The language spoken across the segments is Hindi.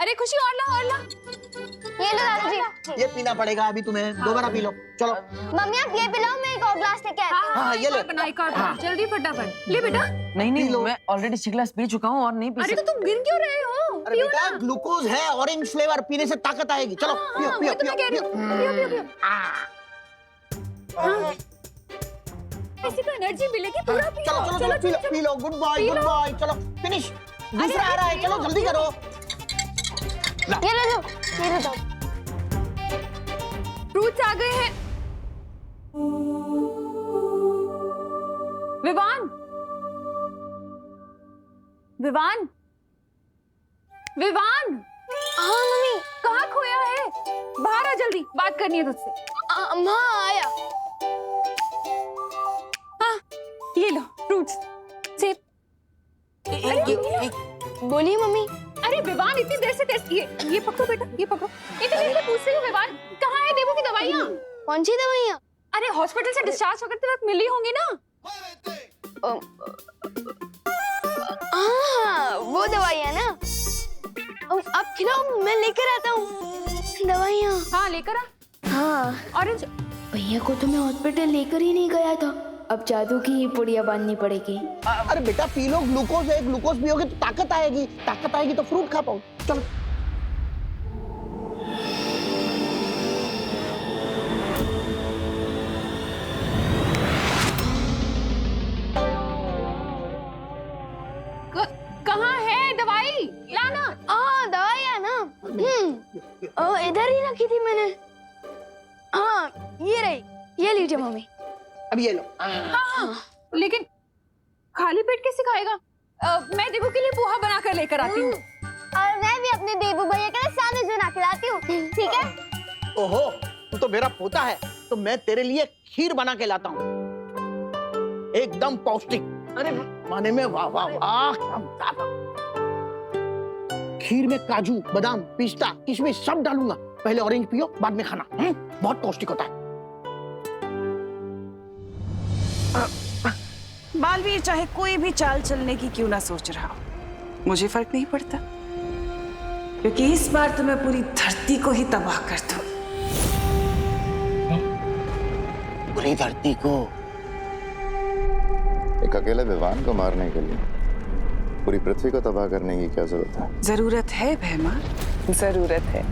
अरे खुशी और ला और ला। ये लो दादाजी। ये पीना पड़ेगा अभी तुम्हें, दोबारा पी लो। चलो मम्मी आप ये पिलाओ, मैं एक और ग्लास लेके आती हूँ। हाँ, ये ले। बनाई कर जल्दी फटाफट ले बेटा। नहीं नहीं, मैं ऑलरेडी 6 गिलास पी चुका हूँ और नहीं पी अरे तो तुम गिर क्यों रहे हो? अरे बेटा ग्लूकोज है, ऑरेंज फ्लेवर, पीने से ताकत आएगी। चलो पियो पियो मैं तुम्हें कह रही हूँ पियो पियो पियो। ऐसी तो एनर्जी मिलेगी, पूरा पियो। चलो चलो चलो पी लो। Good boy good boy. चलो फिनिश, दूसरा आ रहा है, चलो जल्दी करो। ये ले लो, ये लो। फ्रूट्स आ गए हैं। विवान विवान विवान, हाँ मम्मी। कहाँ खोया है? बाहर आ जल्दी, बात करनी है तुझसे। हाँ आया। हाँ ये लो फ्रूट्स, सेब। बोलिए मम्मी। अरे विवान इतनी देर से टेस्ट ये पकड़ो बेटा, ये पकड़ो। इतनी देर से पूछ रही हूँ विवान, कहाँ है देवो की दवाइयाँ? कौन सी दवाइयाँ? अरे हॉस्पिटल से डिस्चार्ज होकर वक्त मिली होंगी ना? हाँ वो दवाइयाँ ना। अब खिलाओ, मैं लेकर आता हूँ दवाइयाँ। हाँ लेकर आ। हाँ ऑरेंज। भैया को तो मैं हॉस्पिटल लेकर ही नहीं गया था, अब जादू की ही पुड़िया बांधनी पड़ेगी। अरे बेटा पी लो, ग्लूकोज है, ग्लूकोज पियोगे तो ताकत आएगी, ताकत आएगी तो फ्रूट खा पाओ। चलो कहाँ है दवाई? लाना। हाँ दवाइयाँ ना, इधर ही रखी थी मैंने। हाँ ये रही, ये लीजिए मम्मी। अब ये लो। हाँ लेकिन खाली पेट कैसे खाएगा? मैं देवू के लिए पोहा बना कर लेकर आती हूँ। और मैं भी अपने देवू भैया के लिए सैंडविच बना के लाती हूँ, ठीक है? ओहो, तू तो मेरा पोता है, तो मैं तेरे लिए खीर बना के लाता हूँ, एकदम पौष्टिक। अरे माने में वाह वाह वाह, क्या मजा आता। खीर में काजू, बादाम, पिस्ता, किशमिश सब डालूंगा। पहले ऑरेंज पियो, बाद में खाना। बहुत पौष्टिक होता है। बालवीर चाहे कोई भी चाल चलने की क्यों ना सोच रहा हो, मुझे फर्क नहीं पड़ता, क्योंकि इस बार तो मैं पूरी धरती को ही तबाह कर दूं। पूरी धरती को? एक अकेले विवान को मारने के लिए पूरी पृथ्वी को तबाह करने की क्या जरूरत है? जरूरत है भैमार, जरूरत है।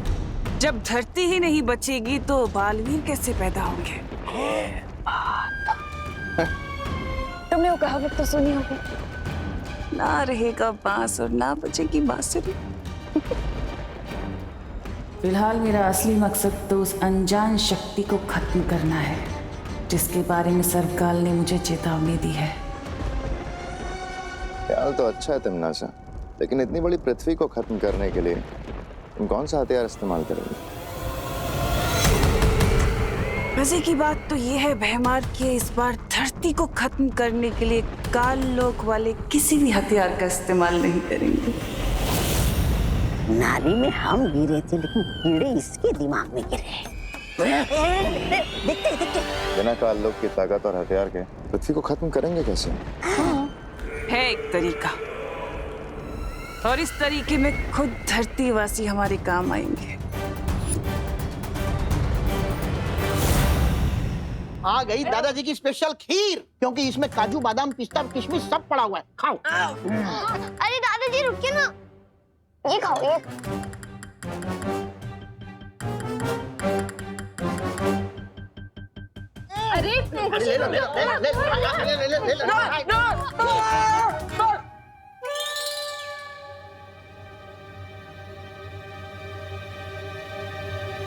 जब धरती ही नहीं बचेगी तो बालवीर कैसे पैदा होंगे? तुमने वो कहावत तो सुनी होगी, ना रहेगा बांस और ना बचेगी बांसुरी। फिलहाल मेरा असली मकसद तो उस अनजान शक्ति को खत्म करना है, जिसके बारे में सर्वकाल ने मुझे चेतावनी दी है। ख्याल तो अच्छा है तिमनाशा, लेकिन इतनी बड़ी पृथ्वी को खत्म करने के लिए तुम कौन सा हथियार इस्तेमाल करोगे? मजे की बात तो ये है भैमार कि इस बार धरती को खत्म करने के लिए काल लोक वाले किसी भी हथियार का इस्तेमाल नहीं करेंगे। नाली में हम गिरे थे, लेकिन कीड़े इसके दिमाग में गिरे। देखते देखते बिना काल लोक की ताकत और हथियार के पृथ्वी को खत्म करेंगे कैसे? है एक तरीका, और इस तरीके में खुद धरतीवासी हमारे काम आएंगे। आ गई दादाजी की स्पेशल खीर, क्योंकि इसमें काजू, बादाम, पिस्ता, किशमिश सब पड़ा हुआ है। खाओ। अरे दादाजी रुकिए ना, ये खाओ ये। अरे ले लो ले लो ले लो ले लो ले लो।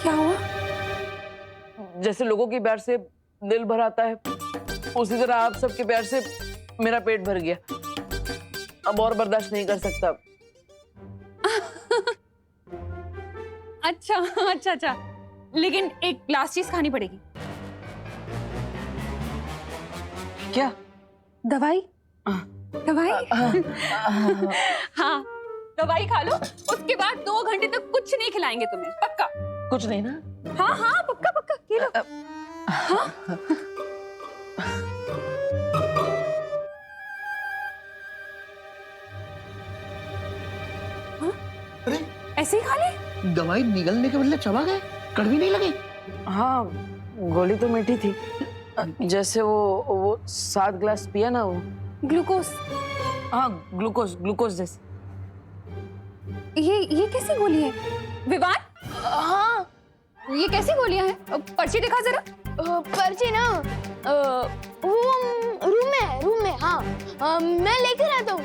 क्या हुआ? जैसे लोगों के प्यार से दिल भर आता है, उसी तरह आप सबके प्यार से मेरा पेट भर गया। अब और बर्दाश्त नहीं कर सकता। अच्छा अच्छा अच्छा, लेकिन एक लास्ट चीज खानी पड़ेगी। क्या? दवाई। दवाई। हाँ दवाई खा लो, उसके बाद 2 घंटे तक कुछ नहीं खिलाएंगे तुम्हें, पक्का? कुछ नहीं ना? हाँ हाँ पक्का पक्का, ये लो। हाँ? ऐसे ही खा ली? दवाई निगलने के बदले चबा गए, कड़वी नहीं लगी? हाँ, गोली तो मीठी थी। जैसे वो 7 ग्लास पिया ना वो। ग्लूकोज? हाँ, ग्लूकोज जैसे। ये कैसी गोली है विवान? हाँ, ये कैसी गोलियां हैं? पर्ची दिखा जरा। पर्ची ना वो रूम में हाँ, मैं लेकर आता हूँ।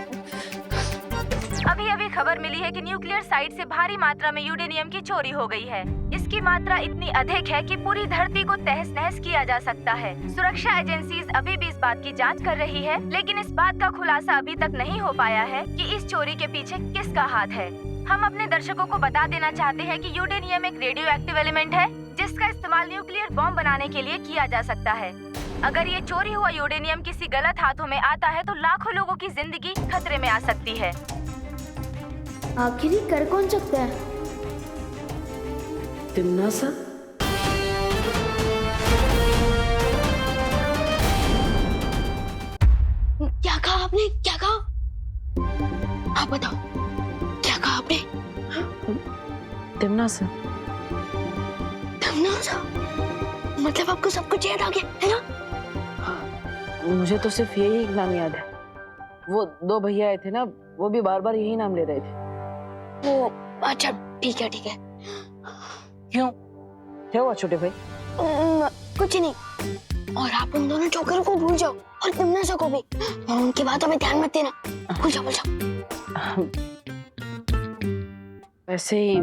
अभी अभी खबर मिली है कि न्यूक्लियर साइट से भारी मात्रा में यूरेनियम की चोरी हो गई है। इसकी मात्रा इतनी अधिक है कि पूरी धरती को तहस नहस किया जा सकता है। सुरक्षा एजेंसीज अभी भी इस बात की जांच कर रही है, लेकिन इस बात का खुलासा अभी तक नहीं हो पाया है कि इस चोरी के पीछे किसका हाथ है। हम अपने दर्शकों को बता देना चाहते हैं कि यूरेनियम एक रेडियो एक्टिव एलिमेंट है, जिसका इस्तेमाल न्यूक्लियर बॉम्ब बनाने के लिए किया जा सकता है। अगर ये चोरी हुआ यूरेनियम किसी गलत हाथों में आता है तो लाखों लोगों की जिंदगी खतरे में आ सकती है। आखिर ये कर कौन सकता है? तिम्नासा? क्या कहा आपने? क्या कहा? आप बताओ, क्या कहा आपने? तिम्नासा? तिम्नासा? मतलब आपको सब कुछ याद आ गया है ना? मुझे तो सिर्फ यही एक नाम याद है। वो 2 भैया आए थे ना, वो भी बार बार यही नाम ले रहे थे। वो अच्छा, ठीक है ठीक है। क्यों? क्या हुआ छोटे भाई? कुछ नहीं। और आप उन दोनों जोकर को भूल जाओ और तिम्नासा को भी, और उनकी बातों में ध्यान मत देना। भूल जाओ। वैसे ही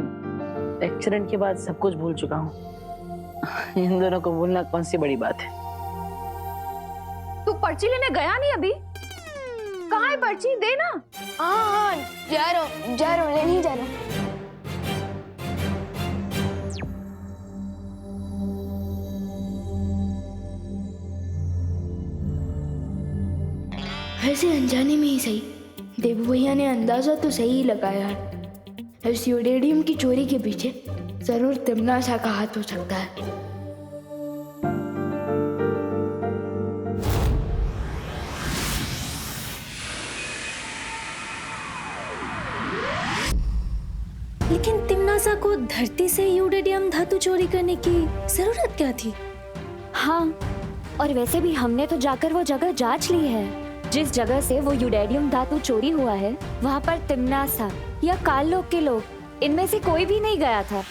एक्सीडेंट के बाद सब कुछ भूल चुका हूँ। इन दोनों को भूलना कौन सी बड़ी बात है। तू पर्ची लेने गया नहीं अभी? कहाँ है पर्ची? दे ना। हाँ, जा रहा हूँ, लेने ही जा रहा हूँ। वैसे अनजाने में ही सही, देवू भैया ने अंदाजा तो सही ही लगाया है। इस यूरेनियम की चोरी के पीछे जरूर तिम्नासा का हाथ हो सकता है। लेकिन तिम्नासा को धरती से यूरेनियम धातु चोरी करने की जरूरत क्या थी? हाँ, और वैसे भी हमने तो जाकर वो जगह जांच ली है। जिस जगह से वो यूरेनियम धातु चोरी हुआ है, वहाँ पर तिम्नासा या काल लोक के लोग, इनमें से कोई भी नहीं गया था।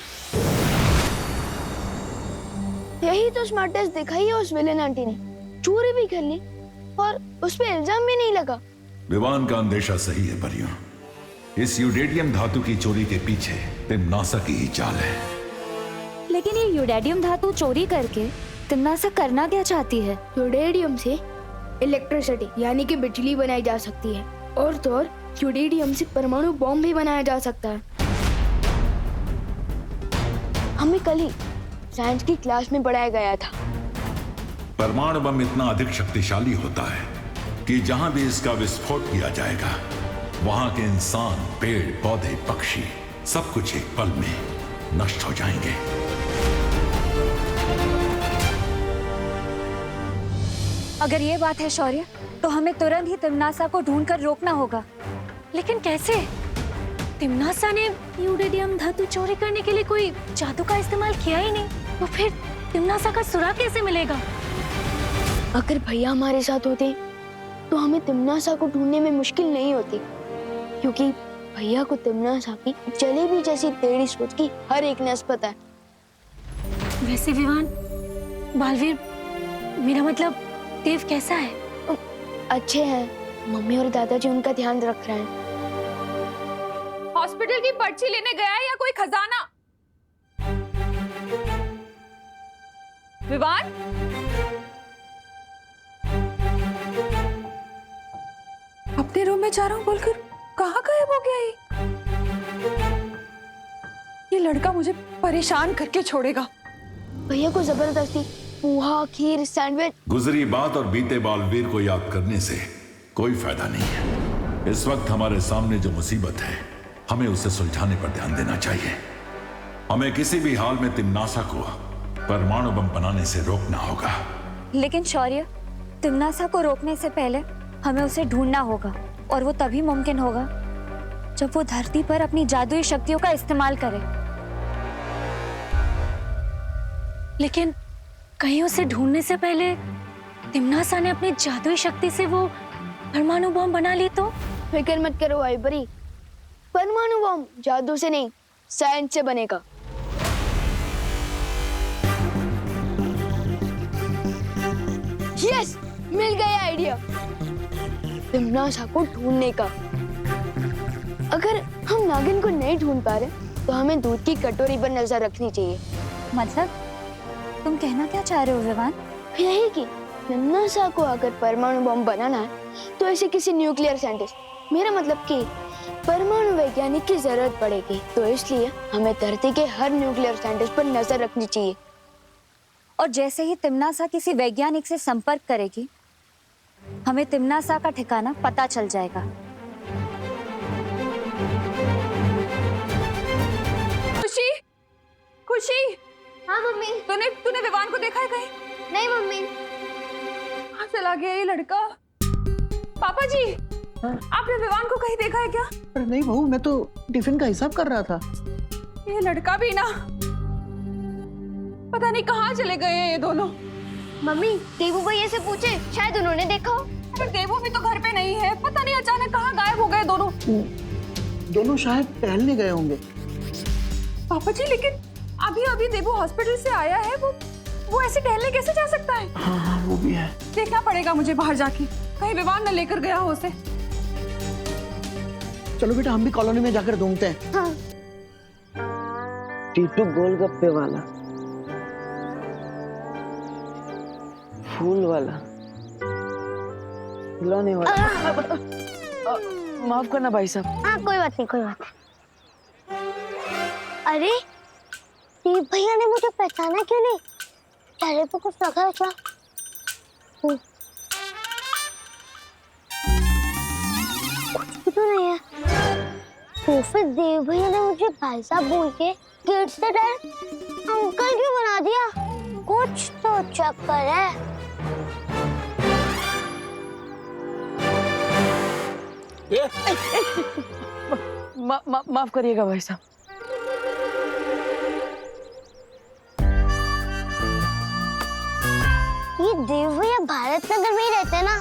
यही तो स्मार्टेस्ट दिखाई है उस विलेन आंटी ने। चोरी भी कर ली और उस पे इल्जाम भी नहीं लगा। विवान का अंदेशा सही है परियों। इस यूरेनियम धातु की चोरी के पीछे तिम्नासा की ही चाल है। लेकिन ये यूरेनियम धातु चोरी करके तिम्नासा करना क्या चाहती है? यूरेनियम से इलेक्ट्रिसिटी यानी कि बिजली बनाई जा सकती है, और तो और यूरेनियम से परमाणु बॉम्ब भी बनाया जा सकता है। हमें कल ही साइंस की क्लास में पढ़ाया गया था। परमाणु बम इतना अधिक शक्तिशाली होता है कि जहां भी इसका विस्फोट किया जाएगा, वहां के इंसान, पेड़ पौधे, पक्षी सब कुछ एक पल में नष्ट हो जाएंगे। अगर ये बात है शौर्य, तो हमें तुरंत ही तिम्नासा को ढूंढकर रोकना होगा। लेकिन कैसे? तिम्नासा ने यूरेनियम धातु चोरी करने के लिए कोई जादू का इस्तेमाल किया ही नहीं, तो फिर तिम्नासा का सुराग कैसे मिलेगा? अगर भैया हमारे साथ होते तो हमें तिम्नासा को ढूंढने में मुश्किल नहीं होती, क्योंकि भैया को तिम्नासा की जलेबी जैसी टेढ़ी सोच की हर एक नस पता है। वैसे विवान, बालवीर, मेरा मतलब देव कैसा है? अच्छे हैं, मम्मी और दादाजी उनका ध्यान रख रहे हैं। हॉस्पिटल की पर्ची लेने गया है या कोई खजाना? विवान? अपने रूम में जा रहा हूँ बोलकर कहाँ गायब हो गया ये लड़का मुझे परेशान करके छोड़ेगा। भैया को जबरदस्ती पोहा, खीर, सैंडविच। गुजरी बात और बीते बालवीर को याद करने से कोई फायदा नहीं है। इस वक्त हमारे सामने जो मुसीबत है, हमें उसे सुलझाने पर ध्यान देना चाहिए। हमें किसी भी हाल में तिम्नासा को परमाणु बम बनाने से रोकना होगा। लेकिन शौर्य, तिम्नासा को रोकने से पहले हमें उसे ढूंढना होगा, और वो तभी मुमकिन होगा जब वो धरती पर अपनी जादुई शक्तियों का इस्तेमाल करे। लेकिन कहीं उसे ढूंढने से पहले तिम्नासा ने अपनी जादुई शक्ति से वो परमाणु बम बना ली तो? फिक्र मत करो भाई परी, परमाणु बम जादू से नहीं साइंस से बनेगा। यस, मिल गया आइडिया तिम्नासा को ढूंढने का। अगर हम नागिन को नहीं ढूंढ पा रहे तो हमें दूध की कटोरी पर नजर रखनी चाहिए। मतलब तुम कहना क्या चाह रहे हो विवान? यही कि तिम्नासा को अगर परमाणु बम बनाना है तो ऐसे किसी न्यूक्लियर साइंटिस्ट, मेरा मतलब कि परमाणु वैज्ञानिक की जरूरत पड़ेगी। तो इसलिए हमें धरती के हर न्यूक्लियर साइंटिस्ट पर नजर रखनी चाहिए। और जैसे ही तिम्नासा किसी वैज्ञानिक से संपर्क करेगी, हमें तिम्नासा का ठिकाना पता चल जाएगा। खुशी, खुशी। हाँ मम्मी। तूने विवान को देखा है कहीं? नहीं मम्मी। कहाँ चला गया ये लड़का? पापा जी, आपने विवान को कहीं देखा है क्या? अरे नहीं बहू, मैं तो टिफिन का हिसाब कर रहा था। ये लड़का भी ना, पता नहीं कहाँ चले गए हैं ये दोनों। मम्मी, देवू भैया से पूछे, शायद उन्होंने देखा हो। पर देवू भी तो घर पे नहीं है, पता नहीं अचानक कहाँ गायब हो गए दोनों। दोनों शायद टहलने गए होंगे। पापा जी, लेकिन अभी अभी देवू हॉस्पिटल से आया है, वो ऐसे टहलने कैसे जा सकता है? हाँ, वो भी है। देखना पड़ेगा मुझे बाहर जाके, कहीं विवान न लेकर गया हो उसे। चलो बेटा, हम भी कॉलोनी में जाकर ढूंढते हैं। हाँ। टीटू गोलगप्पे वाला, फूल वाला, खिलौने वाला। माफ करना भाई साहब। हाँ, कोई बात नहीं, कोई बात नहीं। अरे देव भैया ने मुझे पहचाना क्यों नहीं? चेहरे पे कुछ लगा है क्या? कुछ तो नहीं है। तो फिर देव भैया ने मुझे भाई साहब बोल के गेट से डायरेक्ट अंकल क्यों बना दिया? कुछ तो चक्कर है। माफ करिएगा भाई साहब। ये देव भैया भारत नगर में ही रहते हैं ना,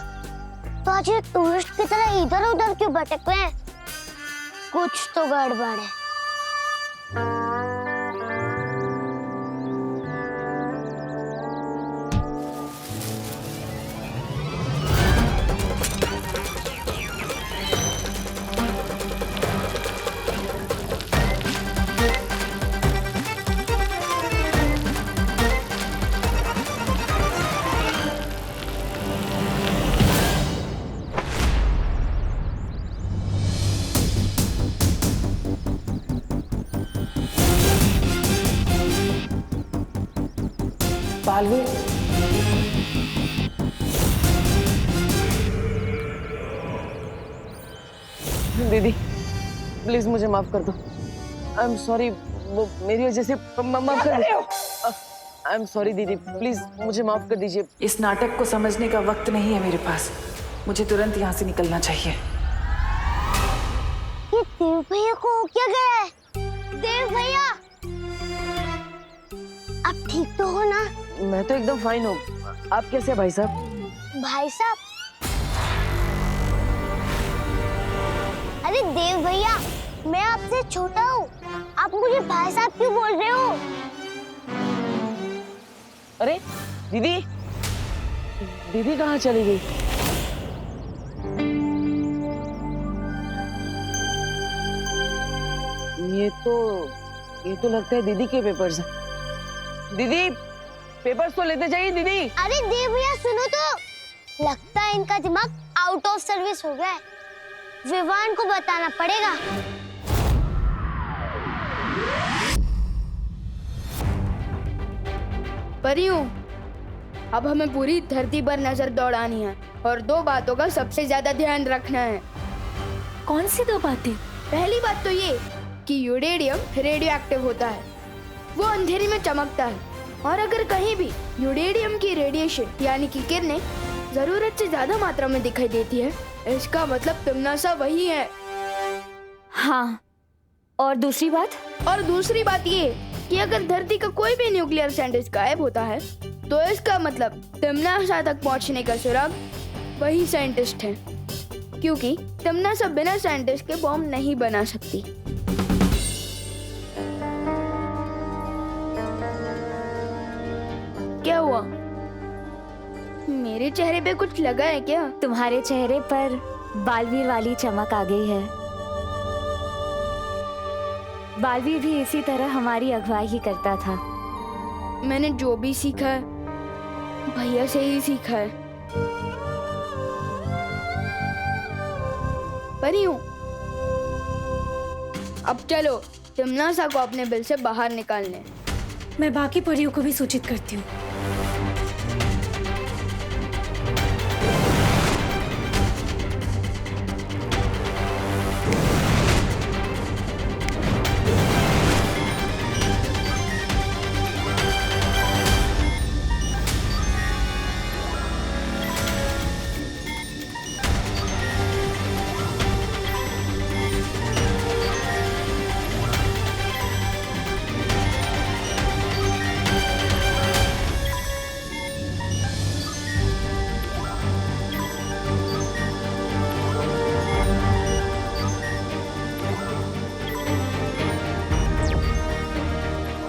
तो आज ये टूरिस्ट की तरह इधर उधर क्यों भटक रहे हैं? कुछ तो गड़बड़ है। पालवी, दीदी प्लीज मुझे माफ कर दो। आई एम सॉरी, वो मेरी वजह से माफ कर दो। आई एम सॉरी दीदी, प्लीज मुझे माफ कर दीजिए। इस नाटक को समझने का वक्त नहीं है मेरे पास। मुझे तुरंत यहाँ से निकलना चाहिए। ये देव भैया को क्या गया है? देव भैया, आप ठीक तो हो ना? मैं तो एकदम फाइन हूँ। आप कैसे हैं भाई साहब? भाई साहब? अरे देव भैया, मैं आपसे छोटा हूँ, आप मुझे भाई साहब क्यों बोल रहे हो? अरे दीदी, दीदी कहाँ चली गई? ये तो लगता है दीदी के पेपर्स हैं। दीदी पेपर्स तो लेते जाइए दीदी। अरे देव भैया सुनो तो, लगता है इनका दिमाग आउट ऑफ सर्विस हो गया है। विवान को बताना पड़ेगा। परियों, अब हमें पूरी धरती पर नजर दौड़ानी है और दो बातों का सबसे ज्यादा ध्यान रखना है। कौन सी दो बातें? पहली बात तो ये कि यूरेडियम रेडियो एक्टिव होता है, वो अंधेरे में चमकता है, और अगर कहीं भी यूरेडियम की रेडिएशन यानी कि किरणें जरूरत से ज्यादा मात्रा में दिखाई देती है, इसका मतलब तिम्नासा वही है। हाँ, और दूसरी बात? और दूसरी बात ये कि अगर धरती का कोई भी न्यूक्लियर साइंटिस्ट गायब होता है तो इसका मतलब तिम्नासा तक पहुंचने का सुराग वही साइंटिस्ट है, क्योंकि तिम्नासा बिना साइंटिस्ट के बॉम्ब नहीं बना सकती। क्या हुआ? मेरे चेहरे पे कुछ लगा है क्या? तुम्हारे चेहरे पर बालवीर वाली चमक आ गई है। बालवीर भी इसी तरह हमारी अगुवाई ही करता था। मैंने जो भी सीखा है भैया से ही सीखा है। परियों, अब चलो तिम्नासा को अपने बिल से बाहर निकालने। मैं बाकी परियों को भी सूचित करती हूँ।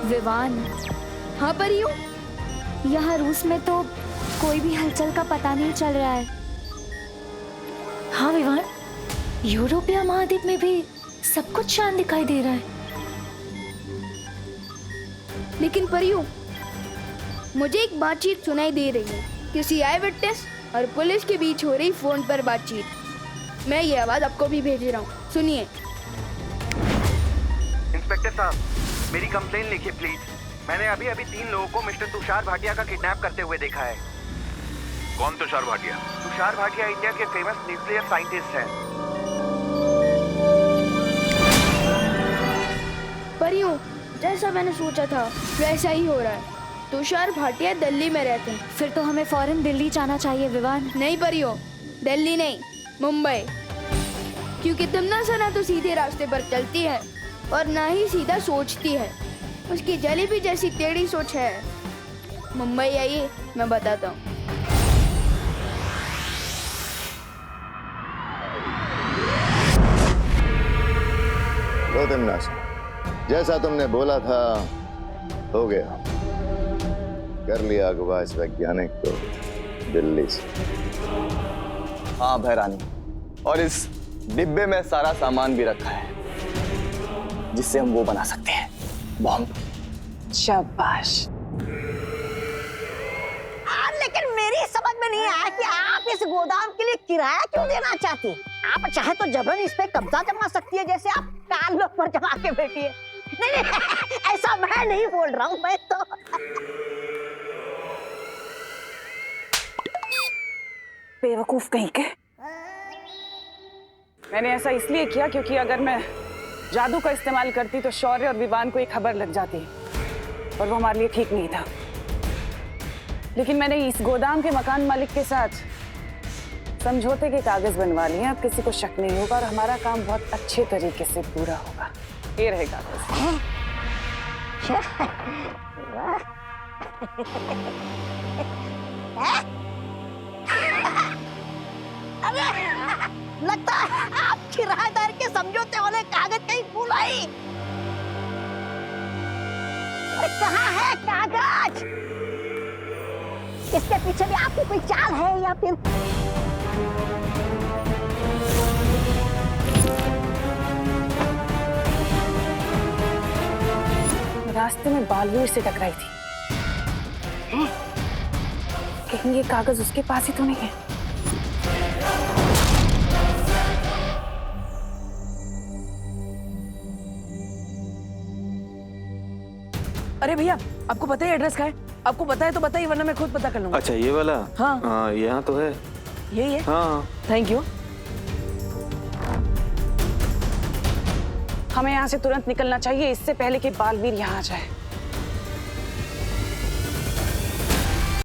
विवान, हाँ परियों, यहाँ रूस में तो कोई भी हलचल का पता नहीं चल रहा है। हाँ विवान, यूरोपीय महाद्वीप में भी सब कुछ शांत दिखाई दे रहा है। लेकिन परियों, मुझे एक बातचीत सुनाई दे रही है, किसी आई विटनेस और पुलिस के बीच हो रही फोन पर बातचीत। मैं ये आवाज आपको भी भेज रहा हूँ, सुनिए। इंस्पेक्टर साहब, मेरी कंप्लेन लिखिए प्लीज। मैंने अभी 3 लोगों को मिस्टर तुषार भाटिया का किडनैप करते हुए देखा है। कौन तुषार भाटिया? तुषार भाटिया इंडिया के फेमस न्यूक्लियर साइंटिस्ट हैं। परियों, जैसा मैंने सोचा था वैसा ही हो रहा है। तुषार भाटिया दिल्ली में रहते हैं। फिर तो हमें फौरन दिल्ली जाना चाहिए विवान। नहीं परियों, दिल्ली नहीं, मुंबई, क्योंकि तिम्नासा ना तो सीधे रास्ते पर चलती है और ना ही सीधा सोचती है। उसकी जलेबी जैसी टेढ़ी सोच है। मुंबई आइए, मैं बताता हूँ। लो तिम्नासा, जैसा तुमने बोला था हो गया। कर लिया अगवा इस वैज्ञानिक को दिल्ली से। हाँ भैरानी, और इस डिब्बे में सारा सामान भी रखा है जिससे हम वो बना सकते हैं, बॉम्ब। शाबाश। लेकिन मेरी समझ में नहीं आया कि आप इस गोदाम के लिए किराया क्यों देना चाहती हैं? आप चाहे तो जबरन इस पे कब्जा जमा सकती है, जैसे आप कान लोग पर जमा के बैठी है। नहीं, ऐसा मैं नहीं बोल रहा हूँ। मैं तो बेवकूफ कहीं के। मैंने ऐसा इसलिए किया क्योंकि अगर मैं जादू का इस्तेमाल करती तो शौर्य और विवान को एक खबर लग जाती और वो हमारे लिए ठीक नहीं था। लेकिन मैंने इस गोदाम के मकान मालिक के साथ समझौते के कागज बनवा लिए। अब किसी को शक नहीं होगा और हमारा काम बहुत अच्छे तरीके से पूरा होगा। ये रहे कागज। लगता है आप किराएदार के समझौते वाले कागज कहीं भूल आई। कहाँ है कागज? इसके पीछे भी आपकी कोई चाल है या फिर? रास्ते में बालवीर से टकराई थी। कहीं ये कागज उसके पास ही तो नहीं है? अरे भैया, आपको पता है एड्रेस का है? आपको पता है तो बताइए, वरना मैं खुद पता कर लूंगा। अच्छा ये वाला? हाँ यहाँ तो है। यही है? हाँ थैंक यू। हमें यहाँ से तुरंत निकलना चाहिए, इससे पहले कि बालवीर यहाँ आ जाए।